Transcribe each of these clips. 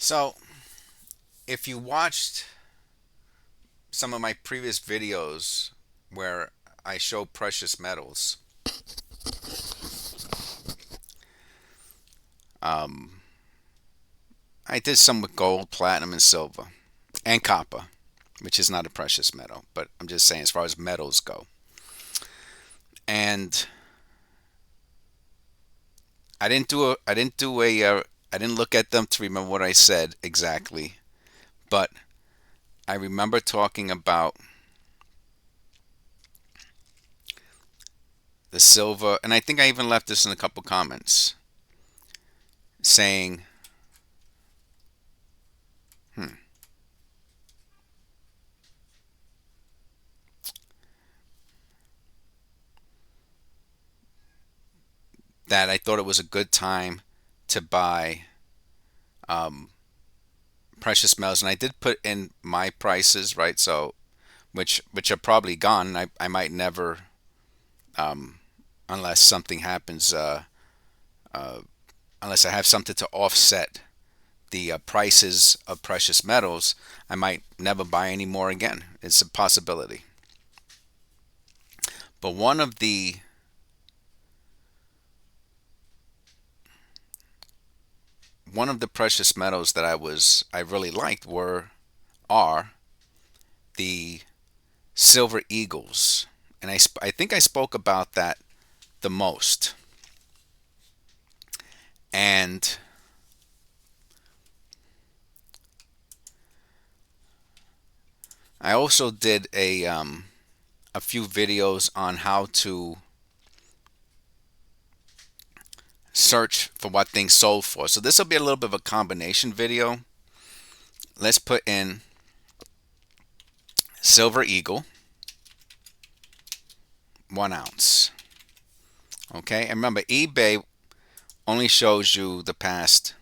So, if you watched some of my previous videos where I show precious metals, um, I did some with gold, platinum, and silver, and copper, which is not a precious metal, but I'm just saying as far as metals go. And I didn't look at them to remember what I said exactly, but I remember talking about the silver, and I think I even left this in a couple comments saying, hmm, that I thought it was a good time to buy um, precious metals, and I did put in my prices, right? So, which are probably gone. I might never, um, unless something happens, uh, unless I have something to offset the prices of precious metals, I might never buy any more again. It's a possibility. But one of the precious metals that I really liked were are the silver eagles, and I think I spoke about that the most. And I also did a few videos on how to search for what things sold for. So this will be a little bit of a combination video. Let's put in silver eagle, 1 ounce. Okay, and remember eBay only shows you the past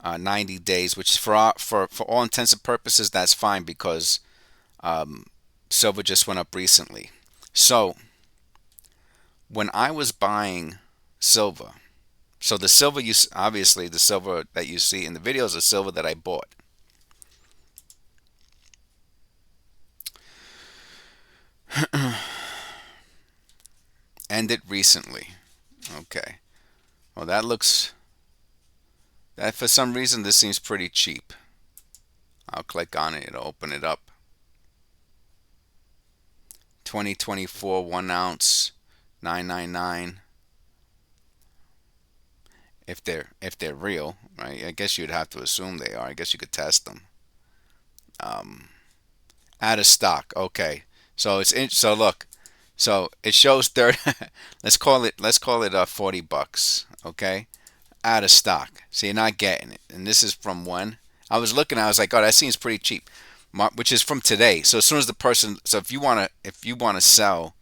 90 days, which for all intents and purposes that's fine because um, silver just went up recently. So when I was buying silver, so the silver obviously the silver that you see in the videos is silver that I bought. Ended recently. Okay. Well, that for some reason this seems pretty cheap. I'll click on it. It'll open it up. 2024 1 ounce, 999. If they're real, right? I guess you'd have to assume they are. I guess you could test them. Um, Out of stock. Okay. So look. So it shows 30. Let's call it 40 bucks. Okay. Out of stock. So you're not getting it. And this is from when I was looking. I was like, oh, that seems pretty cheap. Which is from today. So as soon as the person, so if you wanna sell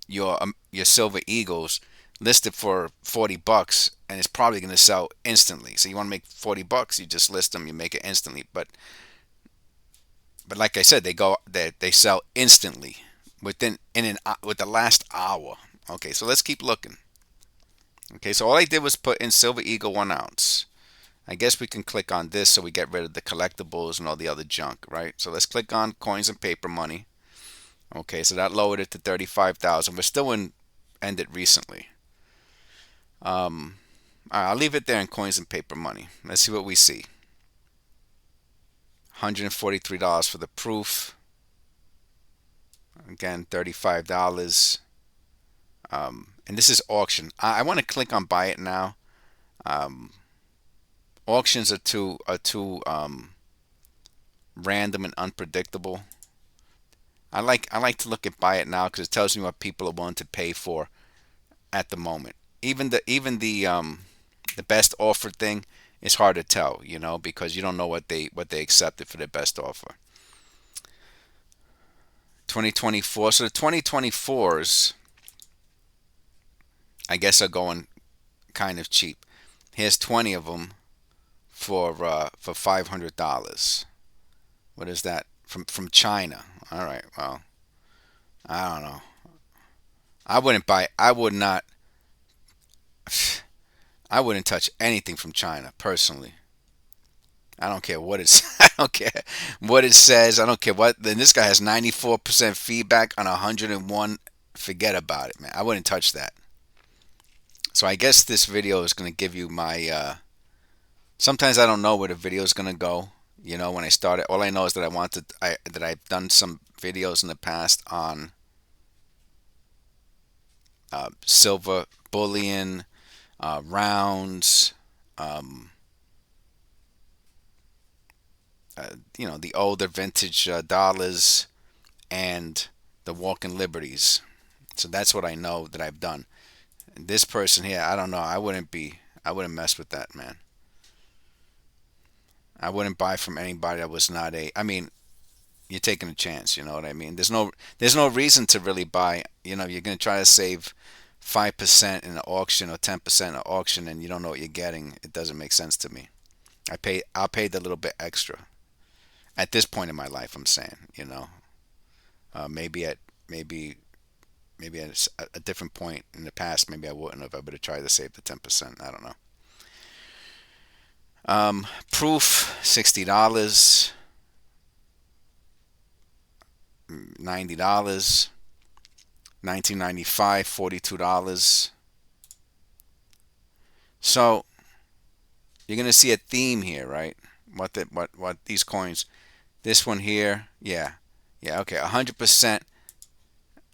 your silver eagles, list it for 40 bucks, and it's probably going to sell instantly. So you want to make 40 bucks, you just list them, you make it instantly. But like I said, they sell instantly with the last hour. Okay, so let's keep looking. Okay, so all I did was put in silver eagle 1 ounce. I guess we can click on this so we get rid of the collectibles and all the other junk, right? So let's click on coins and paper money. Okay, so that lowered it to 35,000. We're still in ended recently. All right, I'll leave it there in coins and paper money. Let's see what we see. $143 for the proof. Again, $35. And this is auction. I want to click on buy it now. Um, Auctions are too random and unpredictable. I like to look at buy it now because it tells me what people are willing to pay for at the moment. Even the best offer thing is hard to tell, because you don't know what they accepted for their best offer. 2024. So the 2024s, I guess, are going kind of cheap. Here's 20 of them for $500. What is that from China? All right. Well, I don't know. I wouldn't buy. I would not. I wouldn't touch anything from China personally. I don't care what it's. I don't care what it says. I don't care what. Then this guy has 94% feedback on 101. Forget about it, man. I wouldn't touch that. So I guess this video is going to give you my. Sometimes I don't know where the video is going to go. You know, when I started, all I know is that I've done some videos in the past on silver bullion, rounds, um, the older vintage dollars, and the walking liberties. So that's what I know that I've done. And this person here, I don't know. I wouldn't mess with that, man. I wouldn't buy from anybody that was not a. I mean, you're taking a chance. You know what I mean? There's no reason to really buy. You know, you're gonna try to save 5% in an auction or 10% in an auction, and you don't know what you're getting. It doesn't make sense to me. I'll pay the little bit extra at this point in my life. I'm saying, maybe at maybe maybe at a different point in the past, maybe I wouldn't have. I would have tried to save the 10%. I don't know. Proof $60, $90, 1995, $42. So you're gonna see a theme here, right? What these coins? This one here, yeah, yeah, okay, 100%.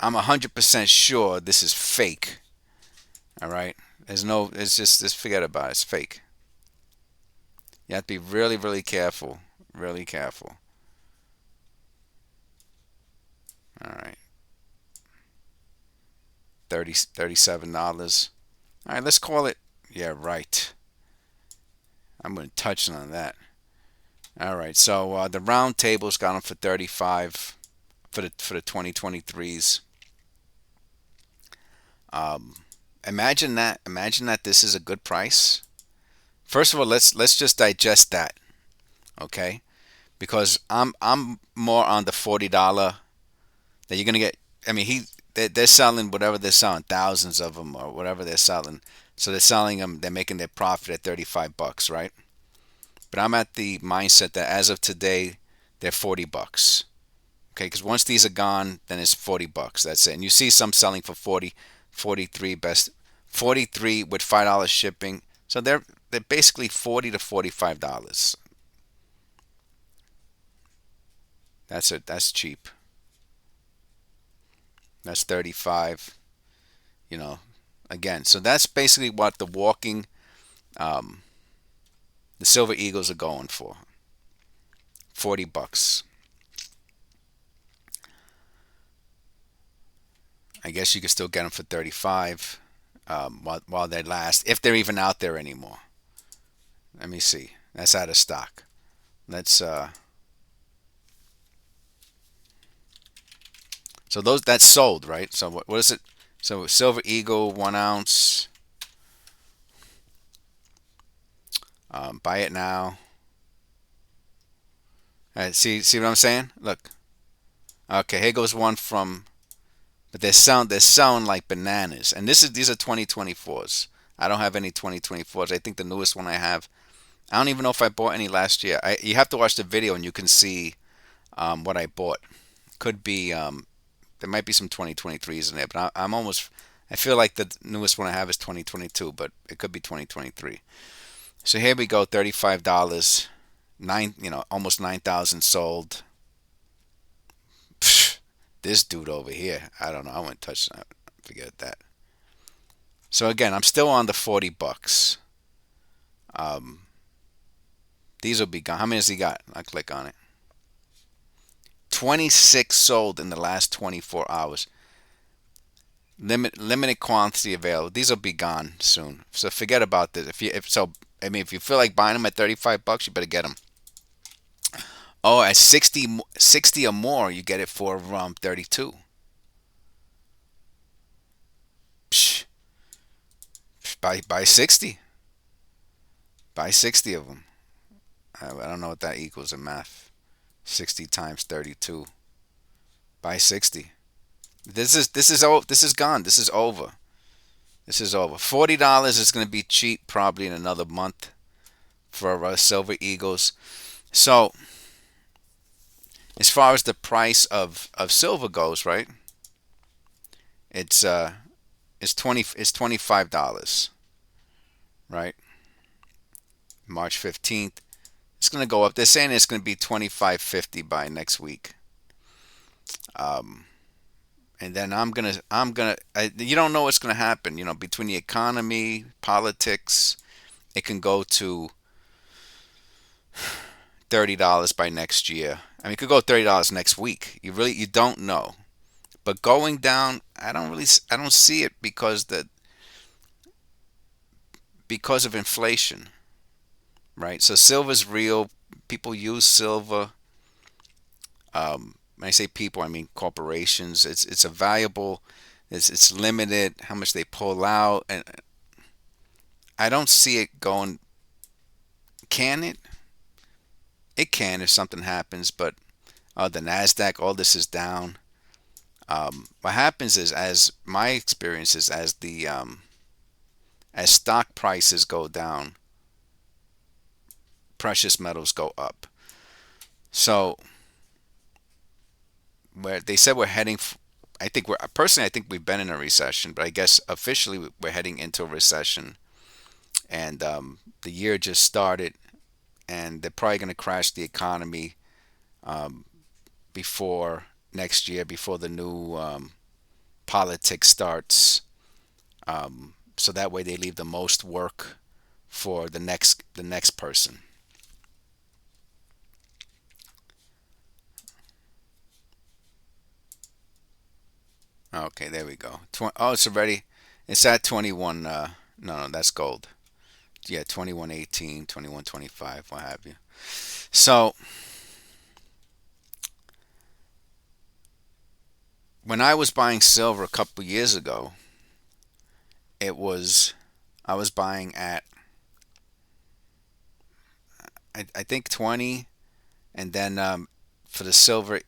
I'm 100% sure this is fake. All right, it's just forget about it. It's fake. You have to be really, really careful, really careful. All right, $37. All right, let's call it. Yeah, right. I'm gonna touch on that. All right, so the round tables got them for 35 for the 2023s. Um, Imagine that this is a good price. First of all, let's just digest that, okay? Because I'm more on the $40 that you're gonna get. I mean, they're selling whatever they're selling, thousands of them or whatever they're selling. So they're selling them. They're making their profit at $35, right? But I'm at the mindset that as of today, they're $40. Okay, because once these are gone, then it's $40. That's it. And you see some selling for 40, 43 best, 43 with $5 shipping. So they're basically $40 to $45. That's it. That's cheap. That's 35. You know, again. So that's basically what um, the Silver Eagles are going for. $40. I guess you can still get them for 35 while they last, if they're even out there anymore. Let me see. That's out of stock. Let's so those that's sold, right? So what is it? So Silver Eagle 1 ounce. Buy it now. All right, see what I'm saying? Look. Okay, here goes one from, but they sound like bananas. And these are 2024s. I don't have any 2024s. I think the newest one I have. I don't even know if I bought any last year. You have to watch the video and you can see what I bought. Could be there might be some 2023s in there, but I feel like the newest one I have is 2022, but it could be 2023. So here we go, $35, almost 9,000 sold. Psh, this dude over here, I don't know. I wouldn't touch that. Forget that. So again, I'm still on the $40. Um, these will be gone. How many has he got? I click on it. 26 sold in the last 24 hours. Limited quantity available. These will be gone soon. So forget about this. If you feel like buying them at $35, you better get them. Oh, at 60 or more, you get it for 32. Psh, buy 60. Buy 60 of them. I don't know what that equals in math. 60 times 32. Buy 60. This is gone. This is over. This is over. $40 is going to be cheap probably in another month. for Silver Eagles. So as far as the price of silver goes, right? It's it's $25, right? March 15th. It's gonna go up. They're saying it's gonna be 25.50 by next week. Um, and then you don't know what's gonna happen. You know, between the economy, politics, it can go to $30 by next year. I mean, it could go $30 next week. You don't know. But going down, I don't see it because of inflation, right? So silver's real. People use silver. When I say people, I mean corporations. It's a valuable. It's limited how much they pull out, and I don't see it going. Can it? It can if something happens, but the Nasdaq, all this is down. What happens is, as my experience is, as stock prices go down, precious metals go up. So where they said we're heading, I think we're personally, I think we've been in a recession, but I guess officially we're heading into a recession, and the year just started, and they're probably going to crash the economy um, before next year, before the new politics starts. So that way they leave the most work for the next person. Okay, there we go. Oh, it's already. It's at 21. No, that's gold. Yeah, 21.18, 21.25, what have you. So when I was buying silver a couple years ago, it was I was buying at I think 20, and then for the silver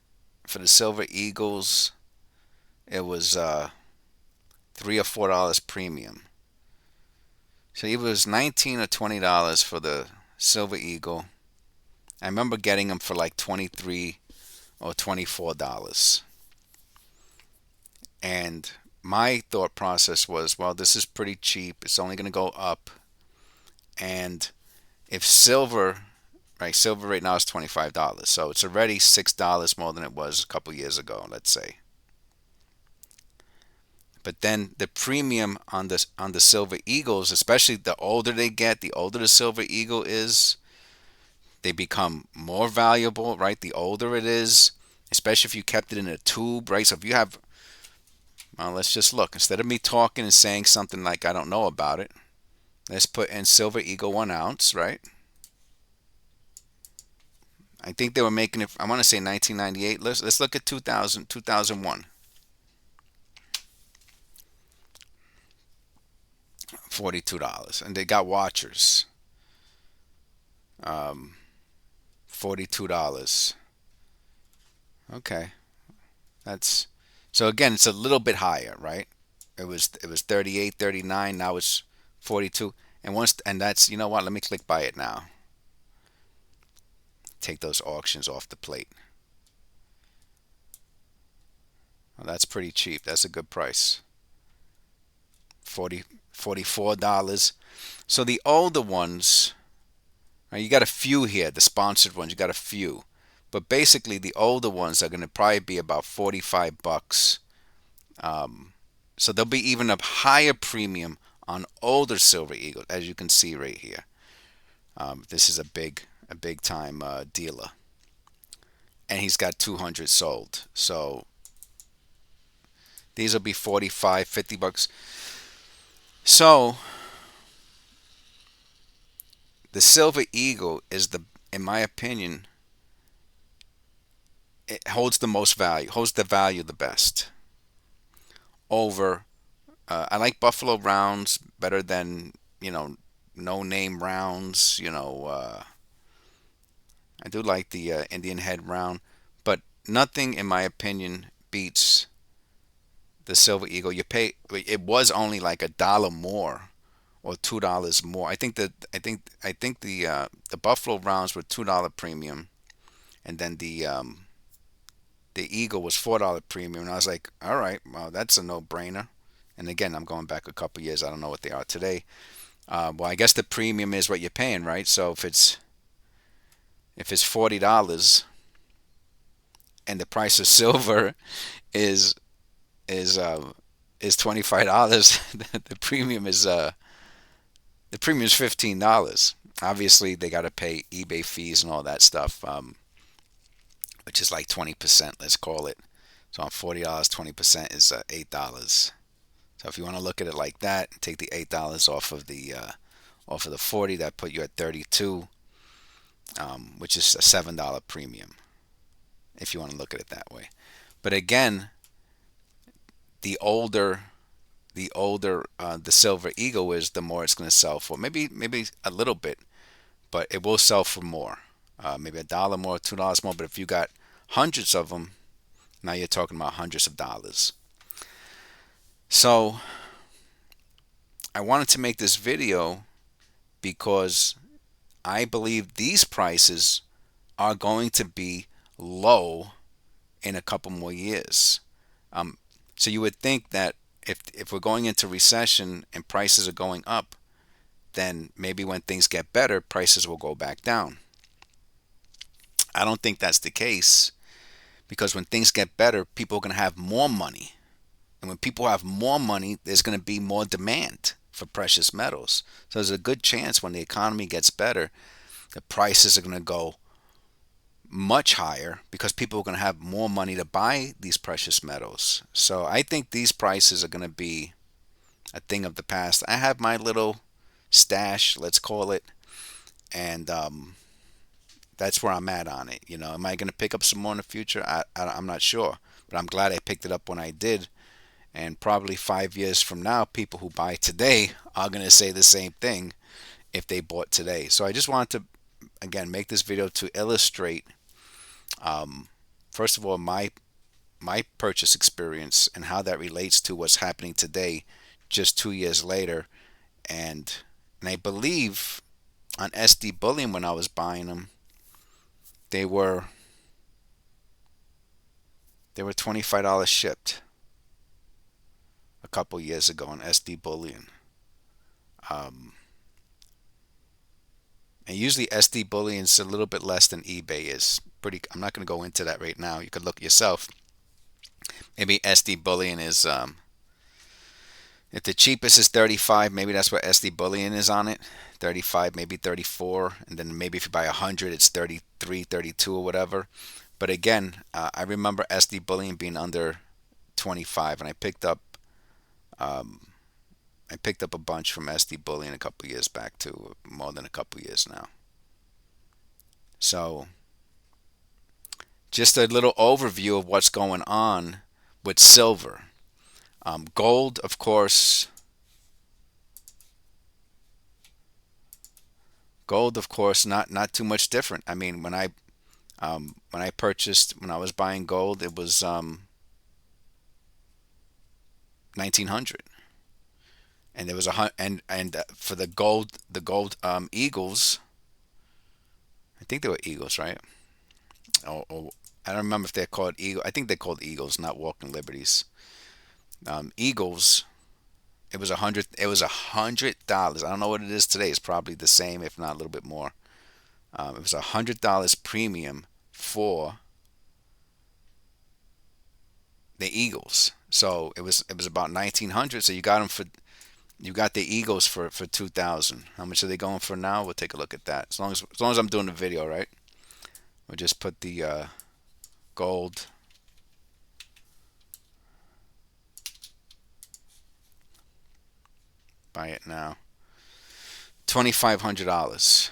for the Silver Eagles, it was $3 or $4 premium. So it was $19 or $20 for the Silver Eagle. I remember getting them for like 23 or $24. And my thought process was, well, this is pretty cheap. It's only going to go up. And if silver, right, silver right now is $25. So it's already $6 more than it was a couple years ago, let's say. But then the premium on the Silver Eagles, especially the older they get, the older the Silver Eagle is, they become more valuable, right? The older it is, especially if you kept it in a tube, right? So if you have, well, let's just look. Instead of me talking and saying something like I don't know about it, let's put in Silver Eagle 1 ounce, right? I think they were making it, I want to say 1998. Let's look at 2000, 2001. $42. And they got watchers. Um, $42. Okay. That's so again, it's a little bit higher, right? It was 38, 39, now it's 42. And that's, you know what? Let me click buy it now. Take those auctions off the plate. Well, that's pretty cheap. That's a good price. 40 $44. So the older ones, right, you got a few here, the sponsored ones, you got a few. But basically the older ones are going to probably be about 45 bucks. Um, so there'll be even a higher premium on older Silver Eagle, as you can see right here. This is a big time dealer, and he's got 200 sold. So these will be 45, 50 bucks. So the Silver Eagle is in my opinion, it holds the most value, holds the value the best over. I like Buffalo rounds better than no name rounds. I do like the Indian head round, but nothing in my opinion beats the Silver Eagle. You pay, it was only like $1 more or $2 more. I think the Buffalo rounds were $2 premium, and then the Eagle was $4 premium. And I was like, all right, well, that's a no-brainer. And again, I'm going back a couple years. I don't know what they are today. Well, I guess the premium is what you're paying, right? So if it's $40 and the price of silver is is uh is $25, the premium is $15. Obviously, they got to pay eBay fees and all that stuff, which is like 20%, let's call it. So on $40, 20% is $8. So if you want to look at it like that, take the $8 off of the 40, that put you at 32, which is a $7 premium if you want to look at it that way. But again, the older the Silver Eagle is, the more it's going to sell for. Maybe a little bit, but it will sell for more. Maybe $1 more, $2 more. But if you got hundreds of them, now you're talking about hundreds of dollars. So I wanted to make this video because I believe these prices are going to be low in a couple more years. Um, so you would think that if we're going into recession and prices are going up, then maybe when things get better, prices will go back down. I don't think that's the case, because when things get better, people are going to have more money. And when people have more money, there's going to be more demand for precious metals. So there's a good chance when the economy gets better, the prices are going to go much higher because people are going to have more money to buy these precious metals. So I think these prices are going to be a thing of the past. I have my little stash, let's call it, and that's where I'm at on it. Am I going to pick up some more in the future? I'm not sure, but I'm glad I picked it up when I did. And probably 5 years from now, people who buy today are going to say the same thing if they bought today. So I just wanted to, again, make this video to illustrate, first of all, my purchase experience and how that relates to what's happening today, just 2 years later. And I believe on SD Bullion, when I was buying them, they were $25 shipped a couple years ago on SD Bullion. And usually SD Bullion is a little bit less than eBay is. I'm not going to go into that right now. You could look yourself. Maybe SD Bullion is, if the cheapest is 35, maybe that's what SD Bullion is on it. 35, maybe 34. And then maybe if you buy 100, it's 33, 32 or whatever. But again, I remember SD Bullion being under 25, and I picked up a bunch from SD Bullion a couple years back too, more than a couple years now. So just a little overview of what's going on with silver. Gold, of course, not too much different. I mean, when I was buying gold, it was 1900. And there was for the gold eagles, I think they were eagles, right? Or I don't remember if they're called eagle. I think they're called eagles, not walking liberties. Eagles, it was $100. I don't know what it is today. It's probably the same, if not a little bit more. It was $100 premium for the eagles. So it was about 1900. So you got the Eagles for 2000. How much are they going for now? We'll take a look at that. As long as I'm doing the video, right? We'll just put the gold. Buy it now. $2,500.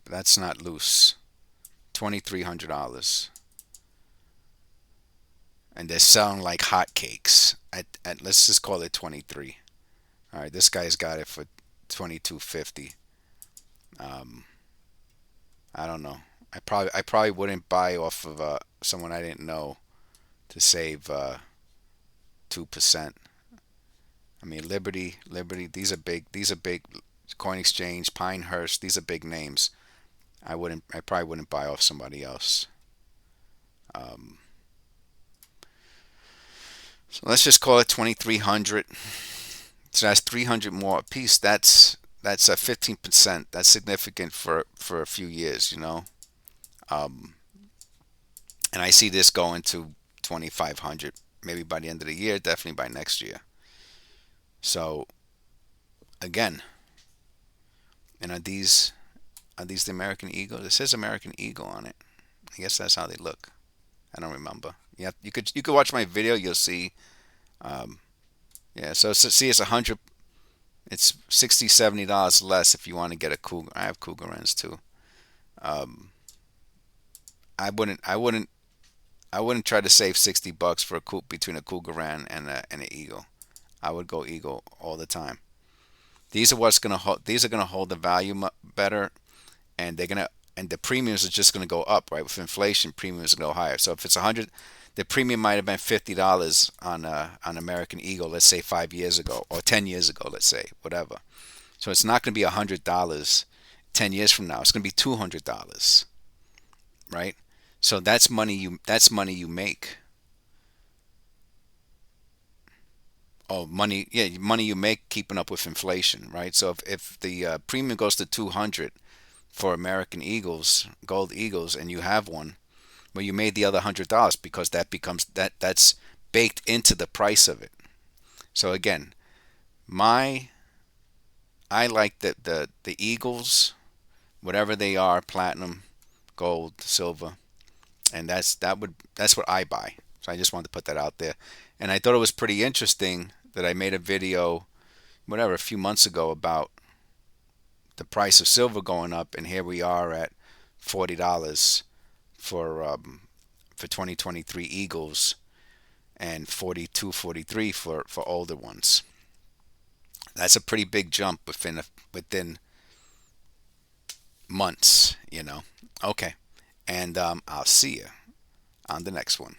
That's not loose. $2,300. And they're selling like hotcakes. Let's just call it 23. All right, this guy's got it for 2250. I don't know. I probably wouldn't buy off of someone I didn't know to save 2%. I mean, Liberty. These are big. These are big. Coin Exchange, Pinehurst. These are big names. I wouldn't. I probably wouldn't buy off somebody else. Um, so let's just call it 2,300. So that's 300 more a piece. That's a 15%. That's significant for a few years, you know. Um, and I see this going to 2,500 maybe by the end of the year, definitely by next year. So again, and are these the American Eagle? It says American Eagle on it. I guess that's how they look. I don't remember. Yeah, you could watch my video. You'll see. Um, yeah. So see, it's 100. It's $60-$70 less if you want to get a Cougar. I have Cougar ends too. Um, I wouldn't try to save $60 for a coupe between a Cougar Ran and an Eagle. I would go Eagle all the time. These are gonna hold the value better, and the premiums are just gonna go up, right? With inflation, premiums go higher. So if it's 100, the premium might have been $50 on American Eagle, let's say 5 years ago or 10 years ago, let's say whatever. So it's not gonna be $100 10 years from now. It's gonna be $200, right? So that's money you make. Oh, money, yeah, money you make keeping up with inflation, right? So if the premium goes to 200 for American Eagles, Gold Eagles, and you have one, well, you made the other $100 because that's baked into the price of it. So again, my I like the Eagles, whatever they are, platinum, gold, silver, and that's what I buy. So I just wanted to put that out there, and I thought it was pretty interesting that I made a video, whatever, a few months ago about the price of silver going up, and here we are at $40 for 2023 Eagles and 42, 43 for older ones. That's a pretty big jump within months, you know. Okay, and I'll see you on the next one.